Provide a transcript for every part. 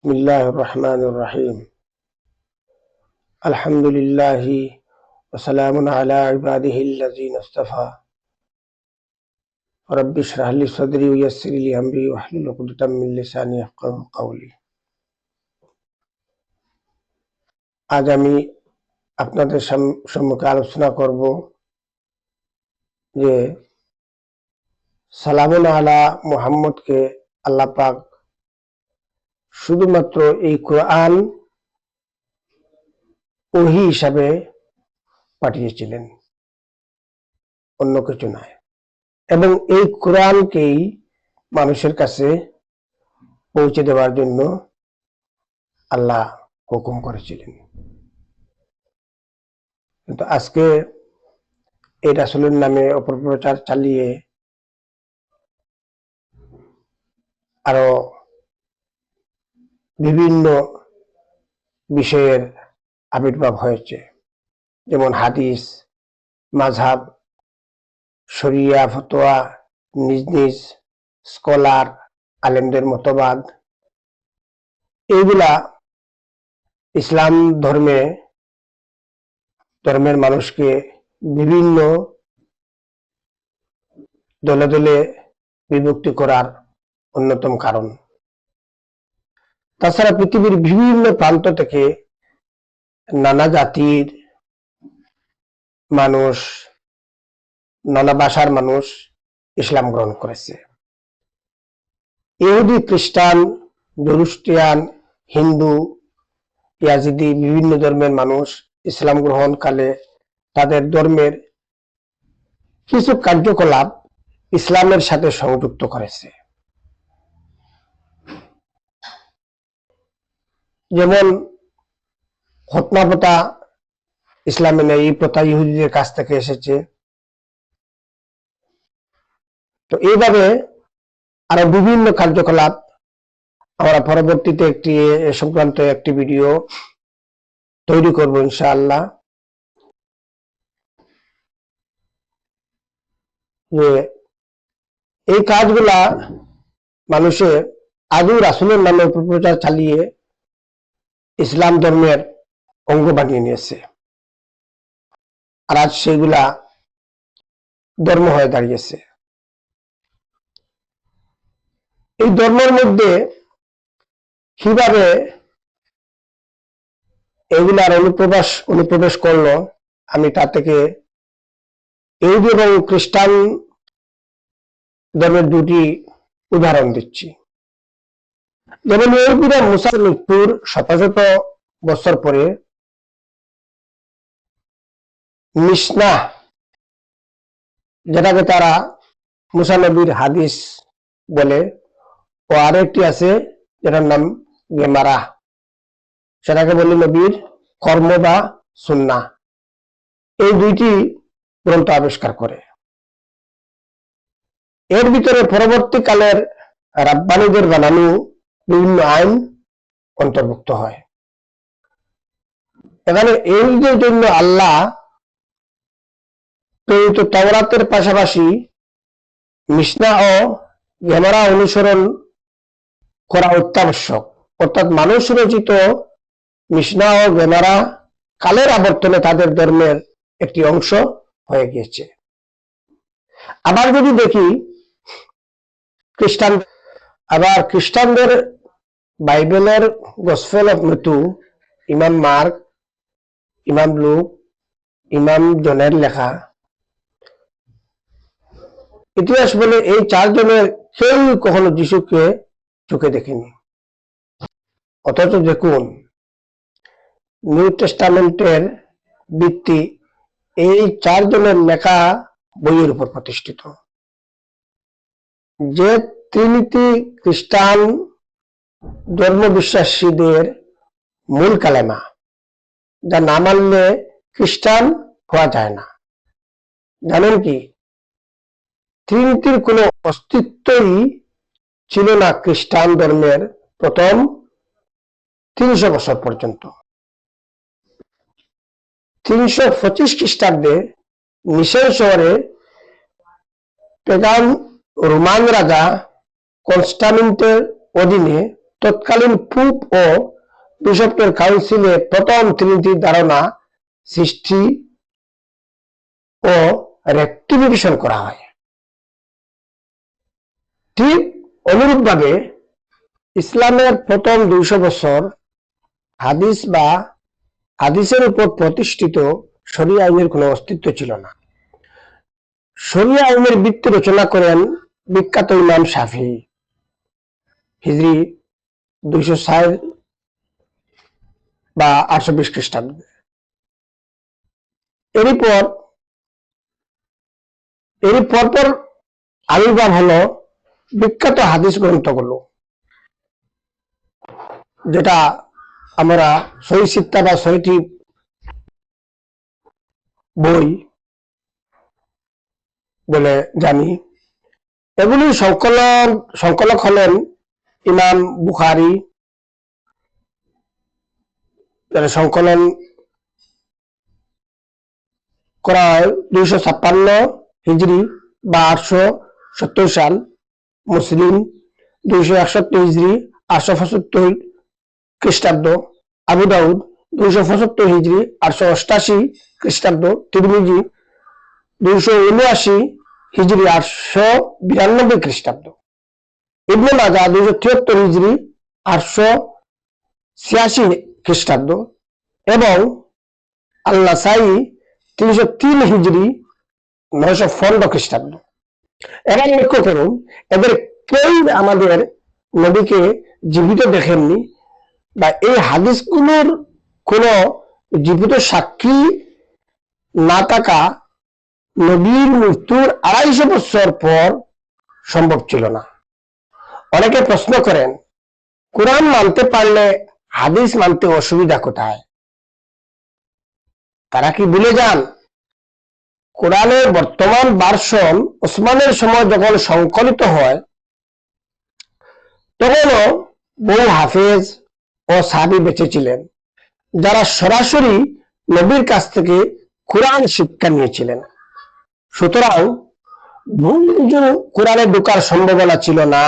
बिस्मिल्लाहिर रहमानिर रहीम। अल्हम्दुलिल्लाहि व सलामुन अला इबादिहिल्लज़ीना इस्तफ़ा। रब्बि इश्रह ली सदरी व यस्सिर ली अमरी वहलुल उक़दतम मिन लिसानी यफ़क़हू क़ौली। আজ আমি আপনাদের সম্মুখে আলোচনা করব যে সালামুন আলা মুহাম্মদকে আল্লাহ পাক শুধুমাত্র এই কোরআন ওহী হিসাবে পাঠিয়েছিলেন, অন্য কিছু নয়। এবং এই কোরআনকেই মানুষের কাছে পৌঁছে দেওয়ার জন্য আল্লাহ হুকুম করেছিলেন। কিন্তু আজকে এই রাসূলের নামে অপপ্রচার চালিয়ে আরো বিভিন্ন বিষয়ের আবির্ভাব হয়েছে, যেমন হাদিস, মাযহাব, শরিয়া, ফতোয়া, নিজ নিজ স্কলার, আলেমদের মতবাদ। এইগুলা ইসলাম ধর্মের মানুষকে বিভিন্ন দলে দলে বিভক্তি করার অন্যতম কারণ। তাছাড়া পৃথিবীর বিভিন্ন প্রান্ত থেকে নানা জাতির মানুষ, নানা ভাষার মানুষ ইসলাম গ্রহণ করেছে। ইহুদি, খ্রিস্টান, জরুস্ট্রিয়ান, হিন্দু, ইয়াজিদি, বিভিন্ন ধর্মের মানুষ ইসলাম গ্রহণকালে তাদের ধর্মের কিছু কার্যকলাপ ইসলামের সাথে সংযুক্ত করেছে। যেমন খতনা প্রথা ইসলামে নেই, এই প্রথা ইহুদিদের কাছ থেকে এসেছে। তো এইভাবে আরো বিভিন্ন কার্যকলাপ আমরা পরবর্তীতে এ সংক্রান্ত একটি ভিডিও তৈরি করব ইনশাআল্লাহ। যে এই কাজগুলা মানুষের আজও রাসূলের নামে অপপ্রচার চালিয়ে ইসলাম ধর্মের অঙ্গ বানিয়ে নিয়েছে, আর আজ সেগুলা ধর্ম হয়ে দাঁড়িয়েছে। এই ধর্মের মধ্যে কিভাবে এগুলার অনুপ্রবেশ করলো, আমি তা থেকে ইহুদি এবং খ্রিস্টান ধর্মের দুটি উদাহরণ দিচ্ছি। যেমন ইহুদিরা মুসার মৃত্যুর শত শত বছর পরে মিশনাহ, যেটাকে তারা মুসা নবীর হাদিস বলে, ও আরেকটি আছে যেটার নাম গেমারা, সেটাকে বলে নবীর কর্ম বা সুন্নাহ। এই দুইটি গ্রন্থ আবিষ্কার করে। এর ভিতরে পরবর্তীকালের রাব্বানীদের বানানো বিভিন্ন আইন অন্তর্ভুক্ত হয়। এখানে এই জন্য আল্লাহ প্রেরিত তাওরাতের পাশাপাশি মিশনাহ ও গেমারা অনুসরণ করা অত্যাবশ্যক। অর্থাৎ মানুষ রচিত মিশনাহ ও গেমারা কালের আবর্তনে তাদের ধর্মের একটি অংশ হয়ে গিয়েছে। আবার যদি দেখি খ্রিস্টানদের বাইবেলের গসপেল অফ ম্যাথু, ইমাম মার্ক, ইমাম লুক, ইমাম জনের লেখা ইতিহাস বলে এই চারজনের কেউ কখনো যিশুকে চোখে দেখেনি। অথচ দেখুন, নিউ টেস্টামেন্টের ভিত্তি এই চারজনের লেখা বইয়ের উপর প্রতিষ্ঠিত। যে ট্রিনিটি খ্রিস্টান ধর্মবিশ্বাসীদের মূল কালেমা, যা না মানলে খ্রিস্টান হওয়া যায় না। জানেন কি, ট্রিনিটির কোনো অস্তিত্বই ছিল না খ্রিস্টান ধর্মের প্রথম 300 বছর পর্যন্ত। 325 খ্রিস্টাব্দে নিসেন শহরে পেগান রোমান রাজা কনস্টান্টিনের অধীনে তৎকালীন পুপ ও বিশপের কাউন্সিলে প্রথম ট্রিনিটির ধারণা সৃষ্টি ও রেক্টিফিকেশন করা হয়। ঠিক অনুরূপভাবে ইসলামের প্রথম 200 বছর হাদিস বা হাদিসের উপর প্রতিষ্ঠিত শরিয়া আইনের কোনো অস্তিত্ব ছিল না। শরিয়া আইনের ভিত্তি রচনা করেন বিখ্যাত ইমাম শাফি হিজরি 260 বা 820 খ্রিস্টাব্দে। এরই পরপর আবির্ভাব হলো বিখ্যাত হাদিস গ্রন্থগুলো, যেটা আমরা সহিহ সিত্তা বা 6টি বই বলে জানি। এগুলি সংকলক হলেন ইমাম বুখারী, সংকলন করা হয় 256 হিজরি বা 870 সাল, মুসলিম 261 হিজরি 875 খ্রিস্টাব্দ, আবু দাউদ 275 হিজরি 888 খ্রিস্টাব্দ, তিরমিজি 279 হিজরি 892 খ্রিস্টাব্দ, ইবনে মাজাহ 273 হিজরি 886 খ্রিস্টাব্দ এবং আল-নাসাই 303 হিজরি 915 খ্রিস্টাব্দ। এরা লক্ষ্য করুন, এদের কেউ আমাদের নবীকে জীবিত দেখেননি বা এই হাদিসগুলোর কোন জীবিত সাক্ষী না থাকা নবীর মৃত্যুর 250 বছর পর সম্ভব ছিল না। অনেকে প্রশ্ন করেন, কোরআন মানতে পারলে হাদিস মানতে অসুবিধা কোথায়? তারা কি ভুলে যান কোরআনের বর্তমান ভার্সন ওসমানের সময় যখন সংকলিত হয় তখনও বহু হাফেজ ও সাহাবী বেঁচে ছিলেন যারা সরাসরি নবীর কাছ থেকে কোরআন শিক্ষা নিয়েছিলেন। সুতরাং ভুল কোরআনে ঢোকার সম্ভাবনা ছিল না,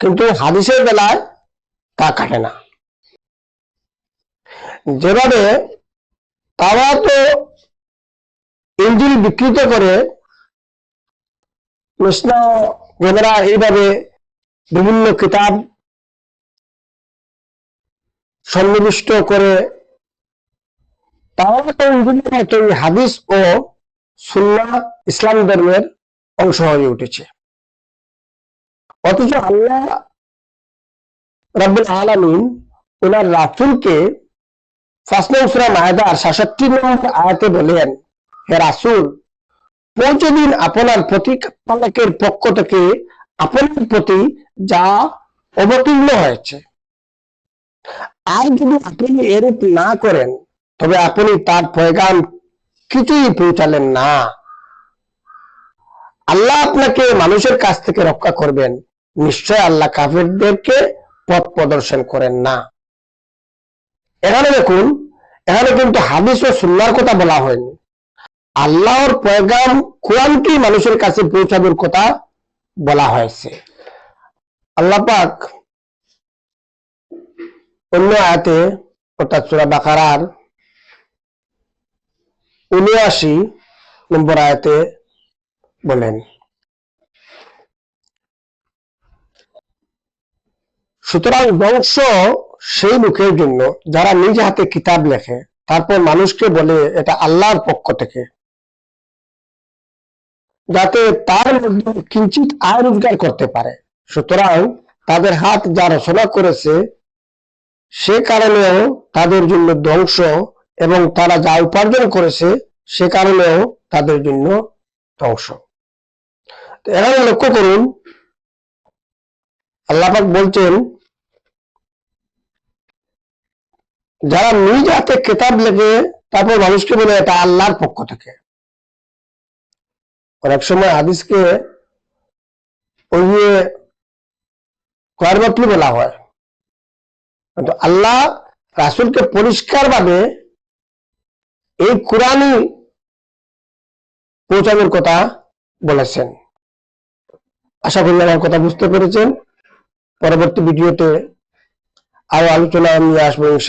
কিন্তু হাদিসের বেলায় তা কাটে না। যেভাবে তাওরাত ও ইনজিল বিকৃত করে মিশনারীরা এইভাবে বিভিন্ন কিতাব সন্নিবিষ্ট করে তাওরাত ও ইনজিলের মতো হাদিস ও সুন্নাহ ইসলাম ধর্মের অংশ হয়ে উঠেছে। অথচ আল্লাহ রাব্বুল আলামিন ওনার রাসূলকে 5 নং সূরা মায়দার 66 নম্বর আয়াতে বলেন, হে রাসূল, পৌঁছে দিন আপনার প্রতিপালকের পক্ষ থেকে আপনার প্রতি যা অবতীর্ণ হয়েছে, আর যদি আপনি এরূপ না করেন তবে আপনি তার পয়গাম কিছুই পৌঁছালেন না। আল্লাহ আপনাকে মানুষের কাছ থেকে রক্ষা করবেন, নিশ্চয় আল্লাহ কাফেরদেরকে পথ প্রদর্শন করেন না। এখানে দেখুন, এখানে কিন্তু হাদিস ও সুন্নাহর কথা বলা হয়নি, আল্লাহর পয়গাম কোরআনকে মানুষের কাছে পৌঁছানোর কথা বলা হয়েছে। আল্লাহ পাক অন্য আয়াতে অর্থাৎ সূরা বাকারার 79 নম্বর আয়াতে বলেন, সুতরাং ধ্বংস সেই লোকের জন্য যারা নিজ হাতে কিতাব লেখে তারপর মানুষকে বলে এটা আল্লাহর পক্ষ থেকে, যাতে তার মধ্যে কিঞ্চিত আয় রোজগার করতে পারে। সুতরাং তাদের হাত যা রচনা করেছে সে কারণেও তাদের জন্য ধ্বংস, এবং তারা যা উপার্জন করেছে সে কারণেও তাদের জন্য ধ্বংস। এখানে লক্ষ্য করুন, আল্লাহ পাক বলছেন যারা নিজ হাতে কিতাব লেখে তারপর মানুষকে বলে এটা আল্লাহর পক্ষ থেকে। অনেক সময় হাদিসকে ওই কয়ারবাতলি বলা হয়, কিন্তু আল্লাহ রাসূলকে পরিষ্কার ভাবে এই কোরআনই পৌঁছানোর কথা বলেছেন। আশা করি আমার কথা বুঝতে পেরেছেন। পরবর্তী ভিডিওতে আরো আলোচনা নিয়ে আসবো ইনশাআল্লাহ।